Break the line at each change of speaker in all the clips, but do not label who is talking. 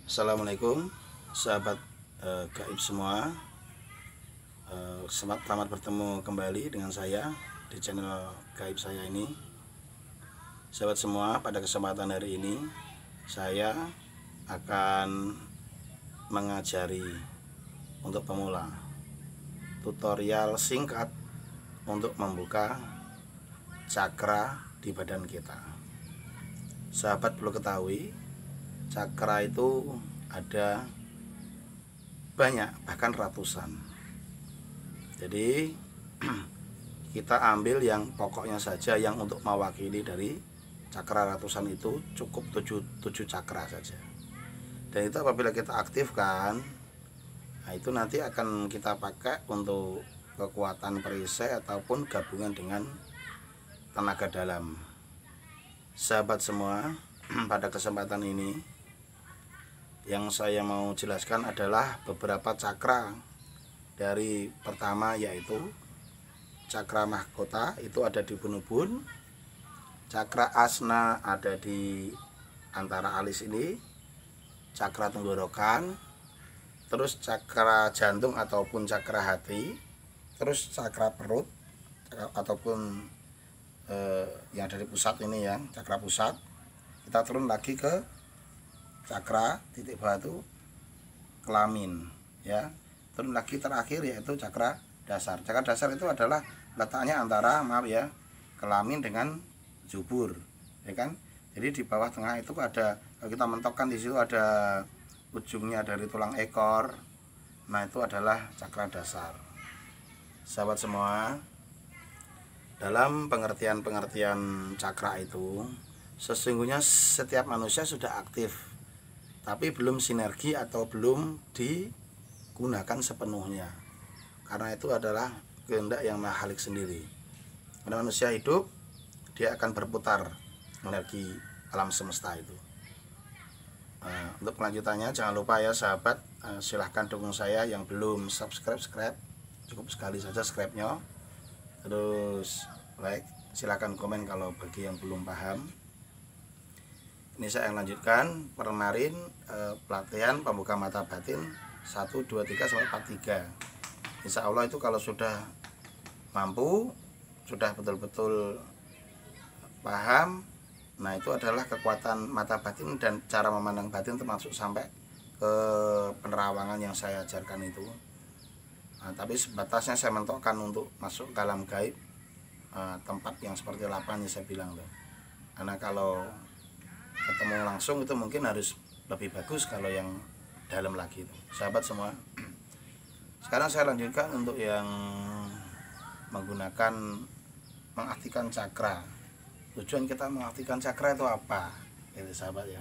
Assalamualaikum sahabat gaib semua. Selamat bertemu kembali dengan saya di channel gaib saya ini. Sahabat semua, pada kesempatan hari ini saya akan mengajari untuk pemula tutorial singkat untuk membuka cakra di badan kita. Sahabat perlu ketahui, cakra itu ada banyak, bahkan ratusan. Jadi kita ambil yang pokoknya saja, yang untuk mewakili dari cakra ratusan itu cukup 7 cakra saja. Dan itu apabila kita aktifkan, nah itu nanti akan kita pakai untuk kekuatan perisai ataupun gabungan dengan tenaga dalam. Sahabat semua, pada kesempatan ini yang saya mau jelaskan adalah beberapa cakra. Dari pertama yaitu cakra mahkota, itu ada di ubun-ubun. Cakra asna ada di antara alis ini. Cakra tenggorokan. Terus cakra jantung ataupun cakra hati. Terus cakra perut ataupun yang dari pusat ini ya, cakra pusat. Kita turun lagi ke cakra titik batu kelamin ya, turun lagi terakhir yaitu cakra dasar. Cakra dasar itu adalah letaknya antara kelamin dengan jubur ya kan. Jadi di bawah tengah itu ada, kalau kita mentokkan di situ ada ujungnya dari tulang ekor. Nah, itu adalah cakra dasar. Sahabat semua, dalam pengertian cakra itu sesungguhnya setiap manusia sudah aktif, tapi belum sinergi atau belum digunakan sepenuhnya. Karena itu adalah kehendak yang Maha Khalik sendiri. Karena manusia hidup, dia akan berputar energi alam semesta itu. Untuk kelanjutannya jangan lupa ya sahabat, silahkan dukung saya. Yang belum subscribe, cukup sekali saja subscribe-nya. Terus like, silahkan komen kalau bagi yang belum paham. Ini saya yang lanjutkan kemarin pelatihan pembuka mata batin 1, 2, 3 sampai 43. Insya Allah itu kalau sudah mampu, sudah betul-betul paham, nah itu adalah kekuatan mata batin dan cara memandang batin, termasuk sampai ke penerawangan yang saya ajarkan itu. Nah, tapi sebatasnya saya mentokkan untuk masuk ke alam gaib, tempat yang seperti lapangan yang saya bilang tuh. Karena kalau ketemu langsung itu mungkin harus lebih bagus kalau yang dalam lagi itu. Sahabat semua, sekarang saya lanjutkan untuk yang mengaktifkan cakra. Tujuan kita mengaktifkan cakra itu apa? Itu sahabat ya.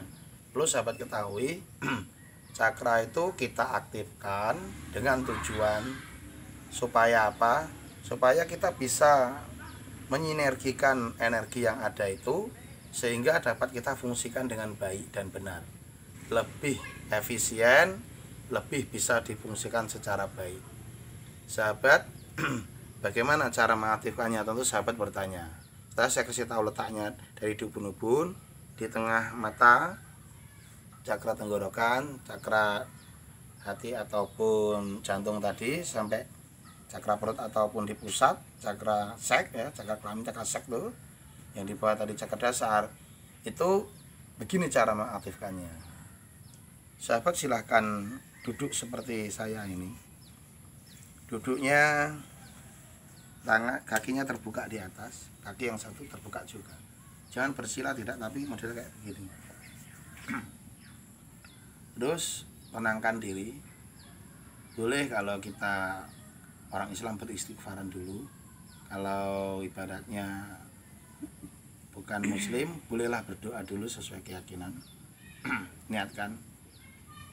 Perlu sahabat ketahui, cakra itu kita aktifkan dengan tujuan supaya apa? Supaya kita bisa menyinergikan energi yang ada itu, sehingga dapat kita fungsikan dengan baik dan benar, lebih efisien, lebih bisa difungsikan secara baik. Sahabat, bagaimana cara mengaktifkannya? Tentu sahabat bertanya. Setelah saya kasih tahu letaknya, dari ubun-ubun, di tengah mata, cakra tenggorokan, cakra hati ataupun jantung tadi, sampai cakra perut ataupun di pusat, cakra sek ya, cakra kelamin, cakra sek tuh, yang di bawah tadi cakra dasar. Itu begini cara mengaktifkannya. Sahabat silahkan duduk seperti saya ini. Duduknya kakinya terbuka di atas, kaki yang satu terbuka juga. Jangan bersila, tidak, tapi model kayak begini. Terus tenangkan diri. Boleh kalau kita orang Islam beristighfaran dulu. Kalau ibaratnya bukan muslim, bolehlah berdoa dulu sesuai keyakinan. Niatkan,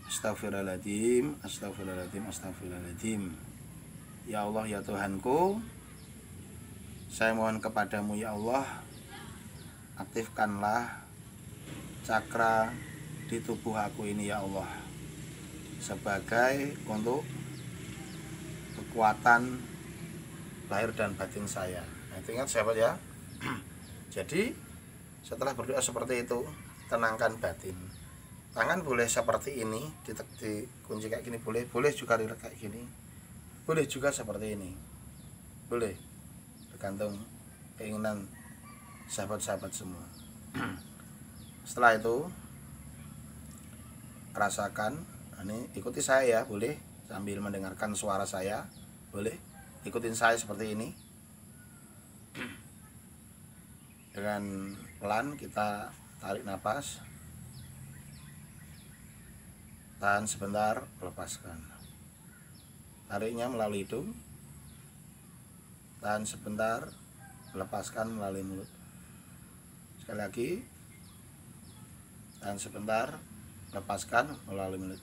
astagfirullahaladzim, astagfirullahaladzim, astagfirullahaladzim. Ya Allah, ya Tuhanku, saya mohon kepadamu ya Allah, aktifkanlah cakra di tubuh aku ini ya Allah, sebagai untuk kekuatan lahir dan batin saya. Nah, itu ingat sahabat ya. Jadi setelah berdoa seperti itu, tenangkan batin. Tangan boleh seperti ini, dikunci kayak gini boleh, boleh juga rileks kayak gini, boleh juga seperti ini, boleh, tergantung keinginan sahabat-sahabat semua. Setelah itu rasakan, ini ikuti saya ya, boleh sambil mendengarkan suara saya, boleh ikutin saya seperti ini. Dengan pelan kita tarik nafas, tahan sebentar, lepaskan. Tariknya melalui hidung, tahan sebentar, lepaskan melalui mulut. Sekali lagi, tahan sebentar, lepaskan melalui mulut.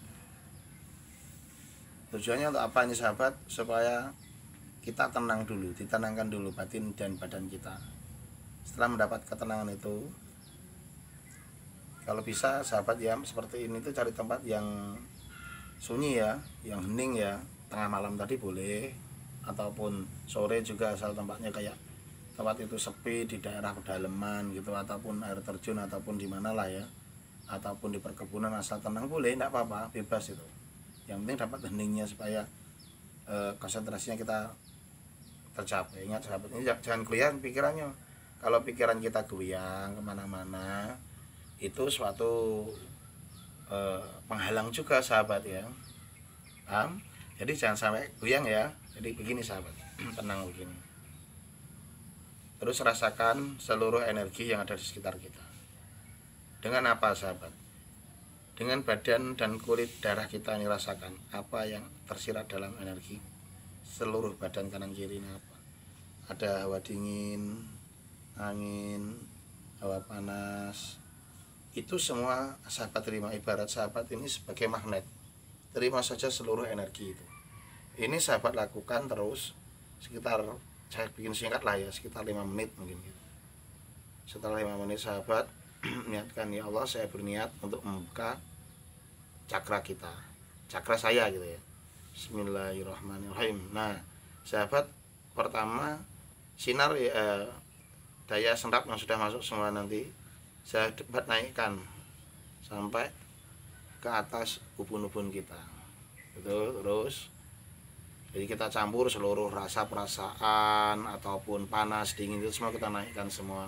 Tujuannya untuk apa ini sahabat? Supaya kita tenang dulu, ditenangkan dulu batin dan badan kita. Setelah mendapat ketenangan itu, kalau bisa sahabat ya seperti ini tuh cari tempat yang sunyi ya, yang hening ya. Tengah malam tadi boleh, ataupun sore juga, asal tempatnya kayak tempat itu sepi di daerah pedalaman gitu, ataupun air terjun, ataupun di mana lah ya, ataupun di perkebunan, asal tenang boleh, tidak apa-apa, bebas itu. Yang penting dapat heningnya supaya konsentrasinya kita tercapai. Ingat sahabat, ini jangan kelihatan pikirannya. Kalau pikiran kita goyang kemana-mana, itu suatu penghalang juga sahabat ya, paham? Jadi jangan sampai goyang ya. Jadi begini sahabat, tenang begini. Terus rasakan seluruh energi yang ada di sekitar kita. Dengan apa sahabat? Dengan badan dan kulit darah kita ini, rasakan apa yang tersirat dalam energi seluruh badan kanan kiri ini apa. Ada hawa dingin, angin, hawa panas, itu semua sahabat terima. Ibarat sahabat ini sebagai magnet, terima saja seluruh energi itu. Ini sahabat lakukan terus sekitar, saya bikin singkat lah ya, sekitar 5 menit mungkin gitu. Setelah 5 menit sahabat niatkan, ya Allah saya berniat untuk membuka cakra kita, cakra saya gitu ya. Bismillahirrahmanirrahim. Nah sahabat, pertama sinar daya serap yang sudah masuk semua nanti saya dapat naikkan sampai ke atas ubun-ubun kita gitu. Terus jadi kita campur seluruh rasa perasaan ataupun panas dingin itu semua kita naikkan semua.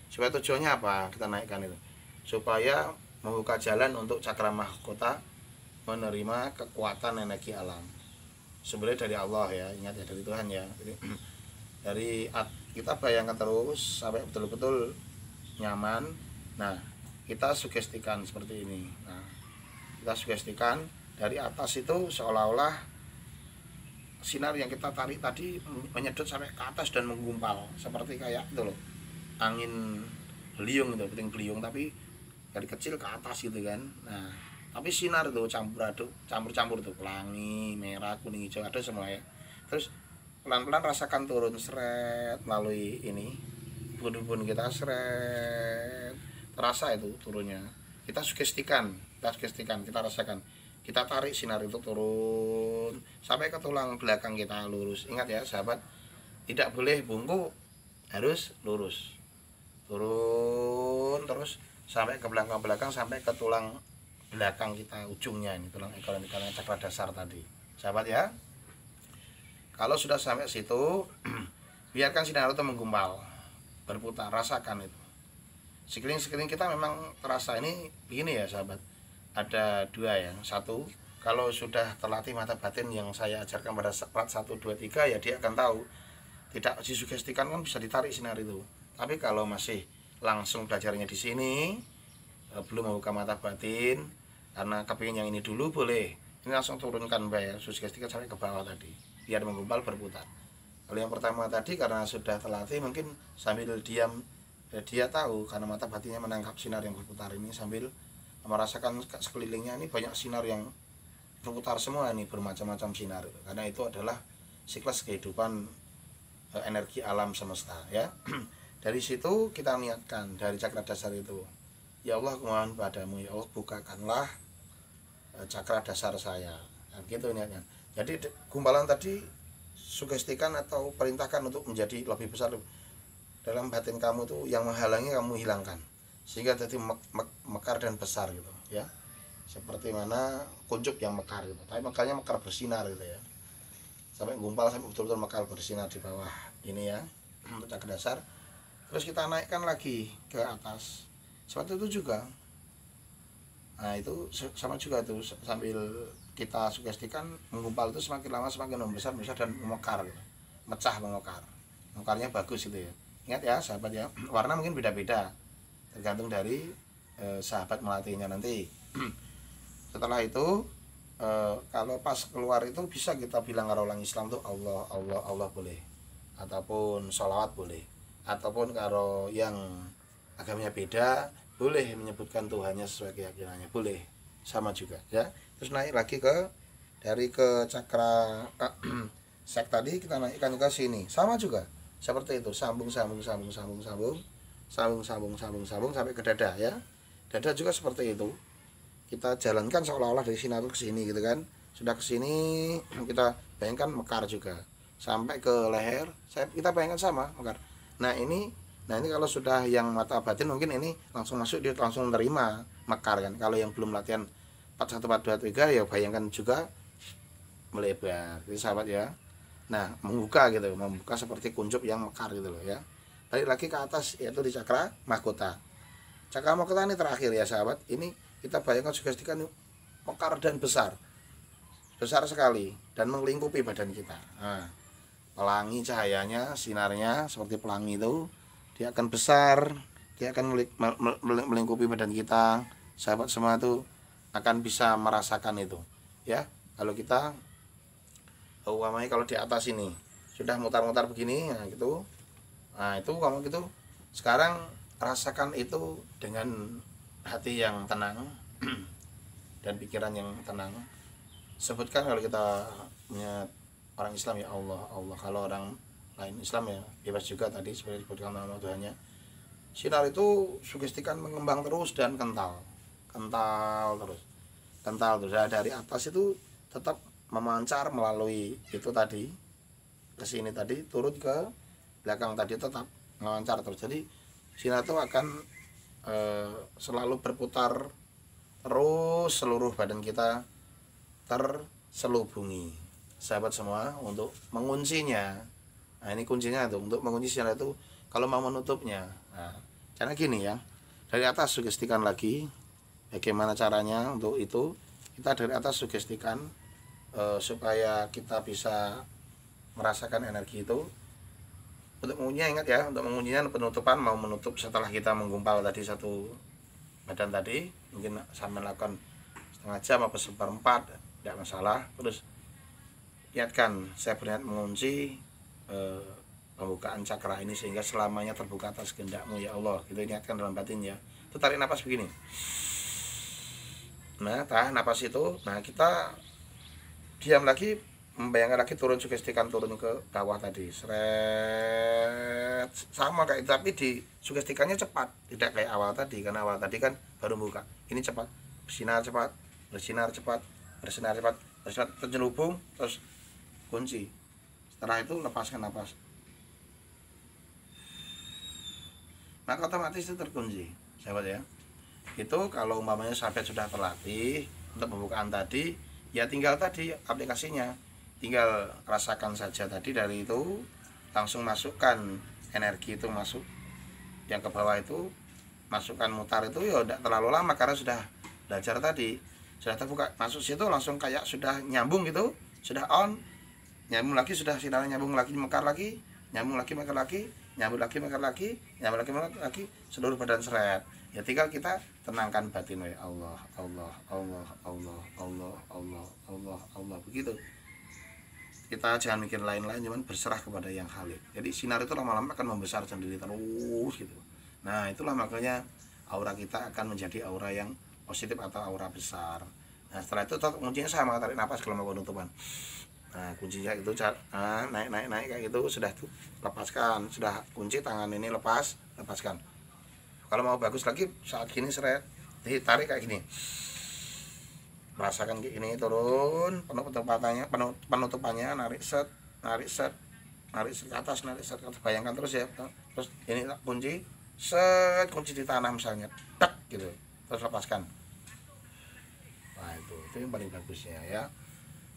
Supaya tujuannya apa kita naikkan itu? Supaya membuka jalan untuk cakra mahkota menerima kekuatan energi alam. Sebenarnya dari Allah ya, ingat ya, dari Tuhan ya. Jadi, dari kita bayangkan terus sampai betul-betul nyaman. Nah kita sugestikan seperti ini. Nah kita sugestikan dari atas itu seolah-olah sinar yang kita tarik tadi menyedot sampai ke atas dan menggumpal seperti kayak itu loh, angin beliung itu, puting beliung tapi dari kecil ke atas gitu kan. Nah tapi sinar itu campur-campur tuh, pelangi, merah, kuning, hijau ada semua ya. Terus pelan-pelan rasakan turun seret melalui ini ubun-ubun kita, seret terasa itu turunnya. Kita sugestikan, kita rasakan, kita tarik sinar itu turun sampai ke tulang belakang kita lurus. Ingat ya sahabat, tidak boleh bungkuk, harus lurus, turun terus sampai ke belakang sampai ke tulang belakang kita, ujungnya ini tulang ekor cakra dasar tadi sahabat ya. Kalau sudah sampai situ biarkan sinar itu menggumpal, berputar, rasakan itu. Sekeliling kita memang terasa ini begini ya sahabat, ada dua ya. Satu, kalau sudah terlatih mata batin yang saya ajarkan pada part 1, 2, 3 ya, dia akan tahu, tidak disugestikan kan bisa ditarik sinar itu. Tapi kalau masih langsung belajarnya di sini, belum membuka mata batin karena kepingin yang ini dulu, boleh ini langsung turunkan bayar, sugestikan sampai ke bawah tadi biar menggumpal berputar. Kalau yang pertama tadi karena sudah terlatih, mungkin sambil diam dia tahu karena mata batinnya menangkap sinar yang berputar ini, sambil merasakan sekelilingnya ini banyak sinar yang berputar semua, ini bermacam-macam sinar itu. Karena itu adalah siklus kehidupan energi alam semesta ya. Dari situ kita niatkan dari cakra dasar itu, ya Allah mohon padamu ya Allah bukakanlah cakra dasar saya, nah, gitu niatnya. Jadi gumpalan tadi sugestikan atau perintahkan untuk menjadi lebih besar dalam batin kamu tuh, yang menghalangi kamu hilangkan sehingga jadi mekar dan besar gitu ya. seperti mana kuncup yang mekar gitu. Tapi mekarnya mekar bersinar gitu ya, sampai gumpal, sampai betul-betul mekar bersinar di bawah ini ya, untuk cakra dasar. Terus kita naikkan lagi ke atas seperti itu juga. Nah itu sama juga tuh, sambil kita sugestikan menggumpal itu semakin lama semakin membesar dan memekar gitu. Mecah, memekar, mekarnya bagus gitu ya. Ingat ya sahabat ya, warna mungkin beda-beda tergantung dari sahabat melatihnya nanti. Setelah itu kalau pas keluar itu bisa kita bilang kalau orang Islam tuh Allah Allah Allah boleh, ataupun sholawat boleh, ataupun kalau yang agamanya beda boleh menyebutkan Tuhannya sesuai keyakinannya, boleh, sama juga ya. Terus naik lagi ke cakra sek tadi, kita naikkan ke sini, sama juga seperti itu, sambung sampai ke dada ya. Dada juga seperti itu, kita jalankan seolah-olah dari sini ke sini gitu kan. Sudah ke sini kita bayangkan mekar juga sampai ke leher, kita bayangkan sama mekar. Nah ini kalau sudah yang mata batin mungkin ini langsung masuk, dia langsung menerima mekar kan. Kalau yang belum latihan 41 42 3 ya bayangkan juga melebar itu sahabat ya. Nah membuka gitu, membuka seperti kuncup yang mekar gitu loh ya. Balik lagi ke atas, yaitu di cakra mahkota. Cakra mahkota ini terakhir ya sahabat. Ini kita bayangkan, sugestikan mekar dan besar sekali dan melingkupi badan kita. Nah, pelangi cahayanya, sinarnya seperti pelangi itu, dia akan besar, dia akan melingkupi badan kita. Sahabat semua itu akan bisa merasakan itu ya. Kalau kita umpamanya kalau di atas ini sudah mutar-mutar begini, nah gitu, kamu gitu. Sekarang rasakan itu dengan hati yang tenang dan pikiran yang tenang. Sebutkan kalau kita punya orang Islam ya Allah Allah, kalau orang lain Islam ya bebas juga tadi seperti disebutkan nama Tuhannya. Sinar itu sugestikan mengembang terus dan kental terus. Nah, dari atas itu tetap memancar melalui itu tadi ke sini tadi, turun ke belakang tadi, tetap memancar terus. Jadi sinar itu akan selalu berputar terus, seluruh badan kita terselubungi sahabat semua. Untuk menguncinya, nah ini kuncinya tuh, untuk mengunci sinar itu kalau mau menutupnya, nah caranya gini ya. Dari atas sugestikan lagi bagaimana caranya. Untuk itu kita dari atas sugestikan supaya kita bisa merasakan energi itu. Untuk menguncinya ingat ya, untuk menguncinya penutupan, mau menutup setelah kita menggumpal tadi satu badan tadi, mungkin sampai melakukan setengah jam apa seperempat, tidak masalah. Terus niatkan, saya berniat mengunci pembukaan cakra ini sehingga selamanya terbuka atas kehendak-Mu ya Allah. Kita niatkan dalam batin ya. Itu tarik nafas begini. Nah, tahan nafas itu. Nah, kita diam lagi, membayangkan lagi, turun, sugestikan turun ke bawah tadi, seret, sama kayak, tapi di sugestikannya cepat, tidak kayak awal tadi, karena awal tadi kan baru buka. Ini cepat, bersinar cepat, terjelubung, terus kunci. Setelah itu lepaskan nafas, maka otomatis itu terkunci sahabat ya. Itu kalau umpamanya sahabat sudah terlatih untuk pembukaan tadi, ya tinggal tadi aplikasinya, tinggal rasakan saja tadi. Dari itu langsung masukkan energi itu, masuk yang ke bawah itu, masukkan mutar itu ya tidak terlalu lama karena sudah belajar tadi, sudah terbuka. Masuk situ langsung kayak sudah nyambung gitu, sudah on, nyambung lagi, sudah sinar nyambung lagi, mekar lagi, nyambung lagi, mekar lagi, nyambung lagi, mekar lagi, nyambung lagi, mekar lagi, seluruh badan seret. Ya tinggal kita tenangkan batin, ya Allah Allah Allah Allah Allah Allah Allah Allah, begitu. Kita jangan mikir lain-lain, cuman berserah kepada yang Khalik. Jadi sinar itu lama-lama akan membesar sendiri terus gitu. Nah itulah makanya aura kita akan menjadi aura yang positif atau aura besar. Nah setelah itu kuncinya sama, tarik nafas kalau mau penutupan. Nah kuncinya itu naik kayak gitu, sudah tuh lepaskan, sudah kunci tangan ini lepaskan. Kalau mau bagus lagi saat gini seret, ditarik kayak gini, merasakan kayak gini, turun penutupannya, narik set ke atas, bayangkan terus ya. Terus ini kunci, set, kunci di tanah misalnya, tak gitu, terus lepaskan. Nah itu yang paling bagusnya ya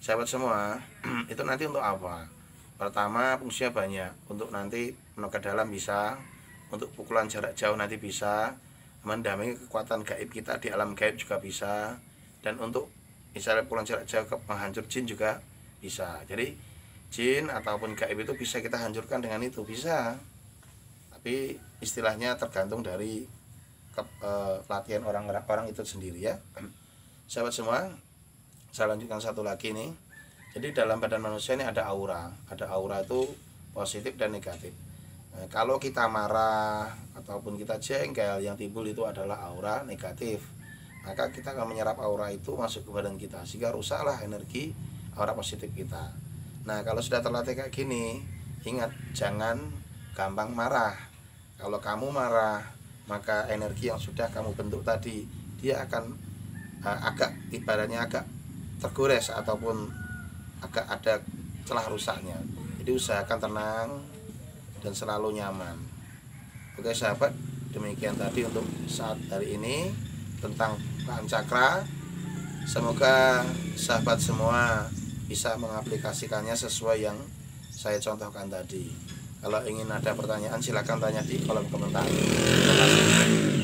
sahabat semua. Itu nanti untuk apa? Pertama fungsinya banyak, untuk nanti menokar dalam bisa, untuk pukulan jarak jauh nanti bisa, mendampingi kekuatan gaib kita di alam gaib juga bisa, dan untuk misalnya pukulan jarak jauh ke menghancur jin juga bisa. Jadi jin ataupun gaib itu bisa kita hancurkan dengan itu, bisa. Tapi istilahnya tergantung dari pelatihan orang itu sendiri ya. Sahabat semua, saya lanjutkan satu lagi nih. Jadi dalam badan manusia ini ada aura. Ada aura itu positif dan negatif. Nah, kalau kita marah ataupun kita jengkel, yang timbul itu adalah aura negatif. Maka kita akan menyerap aura itu masuk ke badan kita, sehingga rusaklah energi aura positif kita. Nah kalau sudah terlatih kayak gini, ingat jangan gampang marah. Kalau kamu marah, maka energi yang sudah kamu bentuk tadi, dia akan agak ibaratnya agak tergores ataupun agak ada celah rusaknya. Jadi usahakan tenang dan selalu nyaman. Oke sahabat, demikian tadi untuk saat hari ini tentang paham cakra. Semoga sahabat semua bisa mengaplikasikannya sesuai yang saya contohkan tadi. Kalau ingin ada pertanyaan silakan tanya di kolom komentar. Terima kasih.